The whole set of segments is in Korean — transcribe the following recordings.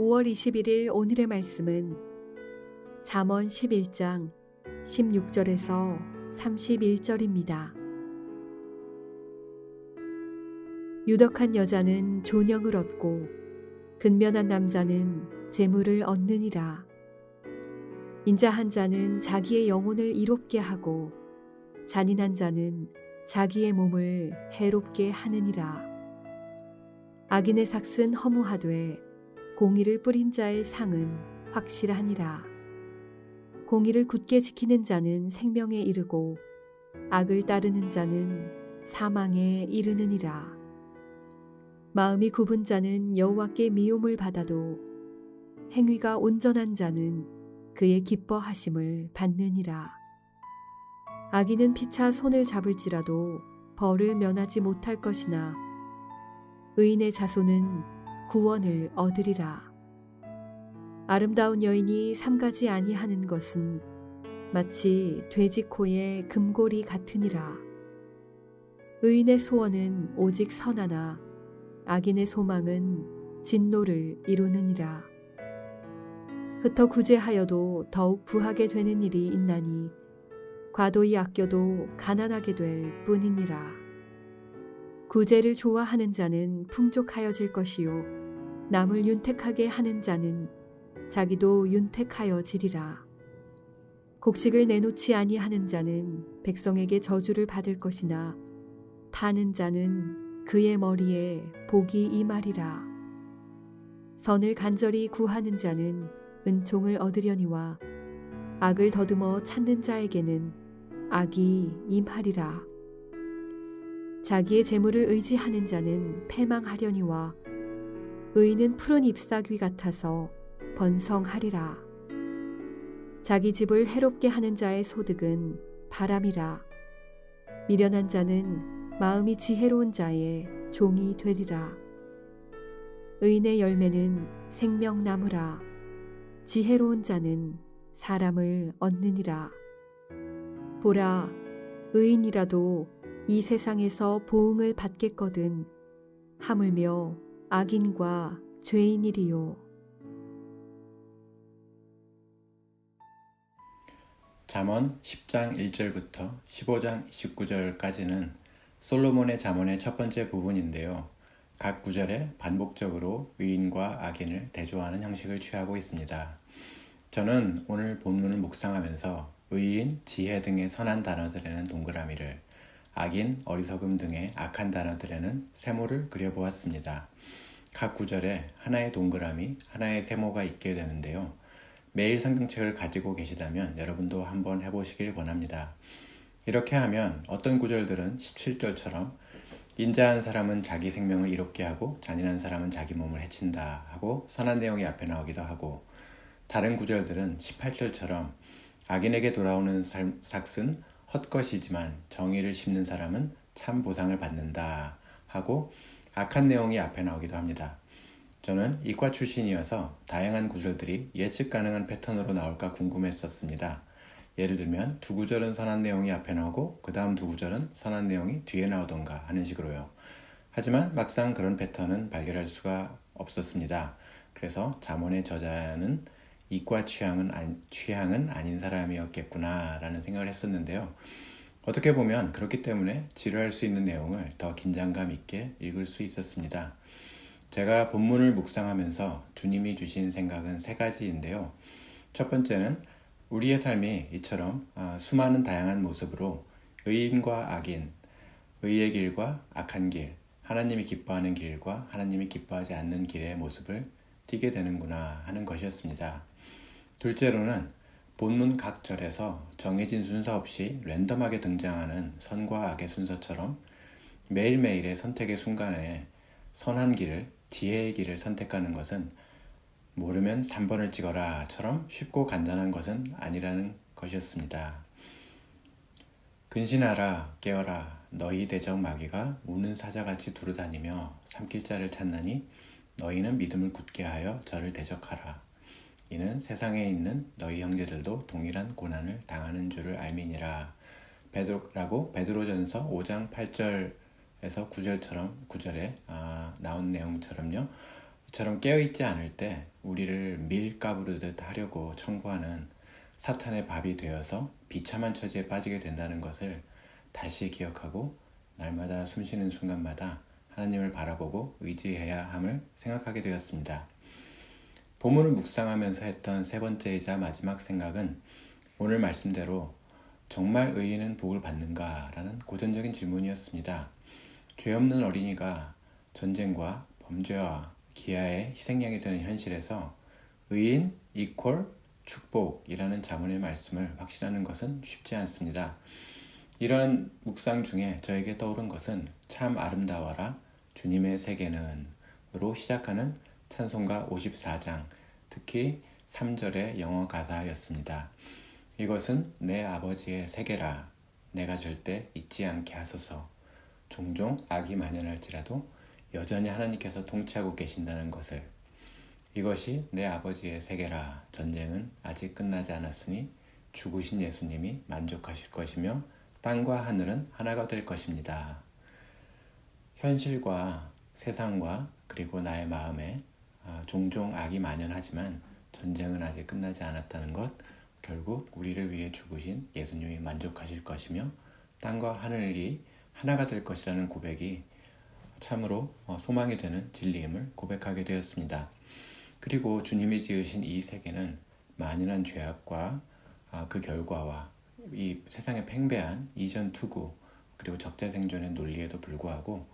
5월 21일 오늘의 말씀은 잠언 11장 16절에서 31절입니다. 유덕한 여자는 존영을 얻고 근면한 남자는 재물을 얻느니라. 인자한 자는 자기의 영혼을 이롭게 하고 잔인한 자는 자기의 몸을 해롭게 하느니라. 악인의 삭은 허무하되 공의를 뿌린 자의 상은 확실하니라. 공의를 굳게 지키는 자는 생명에 이르고 악을 따르는 자는 사망에 이르느니라. 마음이 굽은 자는 여호와께 미움을 받아도 행위가 온전한 자는 그의 기뻐하심을 받느니라. 악인은 피차 손을 잡을지라도 벌을 면하지 못할 것이나 의인의 자손은 구원을 얻으리라. 아름다운 여인이 삼가지 아니하는 것은 마치 돼지 코의 금고리 같으니라. 의인의 소원은 오직 선하나 악인의 소망은 진노를 이루느니라. 흩어 구제하여도 더욱 부하게 되는 일이 있나니 과도히 아껴도 가난하게 될 뿐이니라. 구제를 좋아하는 자는 풍족하여질 것이요 남을 윤택하게 하는 자는 자기도 윤택하여지리라. 곡식을 내놓지 아니하는 자는 백성에게 저주를 받을 것이나 파는 자는 그의 머리에 복이 임하리라. 선을 간절히 구하는 자는 은총을 얻으려니와 악을 더듬어 찾는 자에게는 악이 임하리라. 자기의 재물을 의지하는 자는 패망하려니와 의인은 푸른 잎사귀 같아서 번성하리라. 자기 집을 해롭게 하는 자의 소득은 바람이라. 미련한 자는 마음이 지혜로운 자의 종이 되리라. 의인의 열매는 생명나무라. 지혜로운 자는 사람을 얻느니라. 보라, 의인이라도 이 세상에서 보응을 받겠거든 하물며 악인과 죄인이리요. 잠언 10장 1절부터 15장 29절까지는 솔로몬의 잠언의 첫 번째 부분인데요. 각 구절에 반복적으로 의인과 악인을 대조하는 형식을 취하고 있습니다. 저는 오늘 본문을 묵상하면서 의인, 지혜 등의 선한 단어들에는 동그라미를, 악인, 어리석음 등의 악한 단어들에는 세모를 그려보았습니다. 각 구절에 하나의 동그라미, 하나의 세모가 있게 되는데요. 매일 성경책을 가지고 계시다면 여러분도 한번 해보시길 권합니다. 이렇게 하면 어떤 구절들은 17절처럼 인자한 사람은 자기 생명을 이롭게 하고 잔인한 사람은 자기 몸을 해친다 하고 선한 내용이 앞에 나오기도 하고, 다른 구절들은 18절처럼 악인에게 돌아오는 삭은 헛것이지만 정의를 심는 사람은 참 보상을 받는다 하고 악한 내용이 앞에 나오기도 합니다. 저는 이과 출신이어서 다양한 구절들이 예측 가능한 패턴으로 나올까 궁금했었습니다. 예를 들면 두 구절은 선한 내용이 앞에 나오고 그 다음 두 구절은 선한 내용이 뒤에 나오던가 하는 식으로요. 하지만 막상 그런 패턴은 발견할 수가 없었습니다. 그래서 잠언의 저자는 이과 취향은 아닌 사람이었겠구나 라는 생각을 했었는데요. 어떻게 보면 그렇기 때문에 지루할 수 있는 내용을 더 긴장감 있게 읽을 수 있었습니다. 제가 본문을 묵상하면서 주님이 주신 생각은 세 가지인데요. 첫 번째는 우리의 삶이 이처럼 수많은 다양한 모습으로 의인과 악인, 의의 길과 악한 길, 하나님이 기뻐하는 길과 하나님이 기뻐하지 않는 길의 모습을 띠게 되는구나 하는 것이었습니다. 둘째로는 본문 각 절에서 정해진 순서 없이 랜덤하게 등장하는 선과 악의 순서처럼 매일매일의 선택의 순간에 선한 길을, 지혜의 길을 선택하는 것은 모르면 3번을 찍어라처럼 쉽고 간단한 것은 아니라는 것이었습니다. 근신하라, 깨어라, 너희 대적 마귀가 우는 사자같이 두루다니며 삼킬 자를 찾나니 너희는 믿음을 굳게 하여 저를 대적하라. 이는 세상에 있는 너희 형제들도 동일한 고난을 당하는 줄을 알미니라. 베드로전서 5장 8절에서 9절에 나온 내용처럼요. 이처럼 깨어있지 않을 때 우리를 밀가부르듯 하려고 청구하는 사탄의 밥이 되어서 비참한 처지에 빠지게 된다는 것을 다시 기억하고 날마다 숨쉬는 순간마다 하나님을 바라보고 의지해야 함을 생각하게 되었습니다. 본문을 묵상하면서 했던 세 번째이자 마지막 생각은 오늘 말씀대로 정말 의인은 복을 받는가? 라는 고전적인 질문이었습니다. 죄 없는 어린이가 전쟁과 범죄와 기아의 희생양이 되는 현실에서 의인 이퀄 축복이라는 자문의 말씀을 확신하는 것은 쉽지 않습니다. 이런 묵상 중에 저에게 떠오른 것은 참 아름다워라 주님의 세계는 으로 시작하는 찬송가 54장, 특히 3절의 영어 가사였습니다. 이것은 내 아버지의 세계라 내가 절대 잊지 않게 하소서. 종종 악이 만연할지라도 여전히 하나님께서 통치하고 계신다는 것을. 이것이 내 아버지의 세계라. 전쟁은 아직 끝나지 않았으니 죽으신 예수님이 만족하실 것이며 땅과 하늘은 하나가 될 것입니다. 현실과 세상과 그리고 나의 마음에 종종 악이 만연하지만 전쟁은 아직 끝나지 않았다는 것, 결국 우리를 위해 죽으신 예수님이 만족하실 것이며 땅과 하늘이 하나가 될 것이라는 고백이 참으로 소망이 되는 진리임을 고백하게 되었습니다. 그리고 주님이 지으신 이 세계는 만연한 죄악과 그 결과와 이 세상의 팽배한 이전 투구 그리고 적자생존의 논리에도 불구하고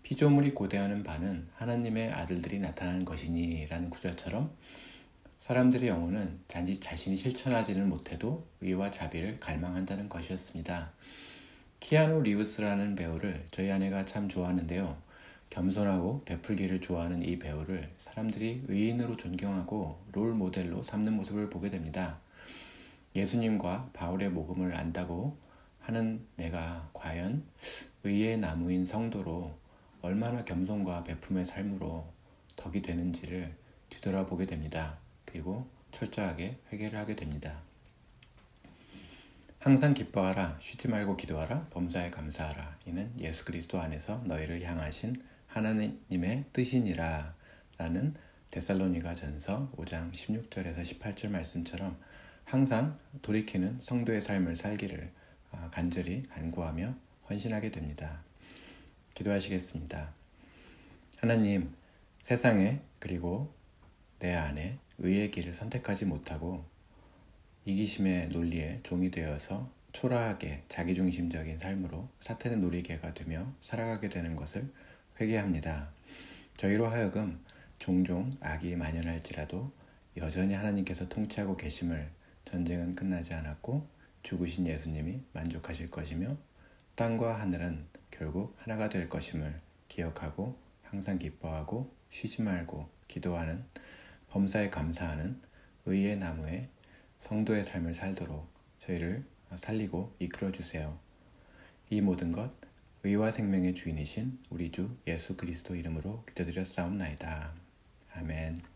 피조물이 고대하는 바는 하나님의 아들들이 나타나는 것이니 라는 구절처럼 사람들의 영혼은 단지 자신이 실천하지는 못해도 의와 자비를 갈망한다는 것이었습니다. 키아누 리브스라는 배우를 저희 아내가 참 좋아하는데요. 겸손하고 베풀기를 좋아하는 이 배우를 사람들이 의인으로 존경하고 롤 모델로 삼는 모습을 보게 됩니다. 예수님과 바울의 복음을 안다고 하는 내가 과연 의의 나무인 성도로 얼마나 겸손과 베품의 삶으로 덕이 되는지를 뒤돌아보게 됩니다. 그리고 철저하게 회개를 하게 됩니다. 항상 기뻐하라, 쉬지 말고 기도하라, 범사에 감사하라. 이는 예수 그리스도 안에서 너희를 향하신 하나님의 뜻이니라 라는 데살로니가 전서 5장 16절에서 18절 말씀처럼 항상 돌이키는 성도의 삶을 살기를 간절히 간구하며 헌신하게 됩니다. 기도하시겠습니다. 하나님, 세상에 그리고 내 안에 의의 길을 선택하지 못하고 이기심의 논리에 종이 되어서 초라하게 자기중심적인 삶으로 사탄의 놀이개가 되며 살아가게 되는 것을 회개합니다. 저희로 하여금 종종 악이 만연할지라도 여전히 하나님께서 통치하고 계심을, 전쟁은 끝나지 않았고 죽으신 예수님이 만족하실 것이며 땅과 하늘은 결국 하나가 될 것임을 기억하고 항상 기뻐하고 쉬지 말고 기도하는, 범사에 감사하는 의의 나무에 성도의 삶을 살도록 저희를 살리고 이끌어 주세요. 이 모든 것 의와 생명의 주인이신 우리 주 예수 그리스도 이름으로 기도드렸사옵나이다. 아멘.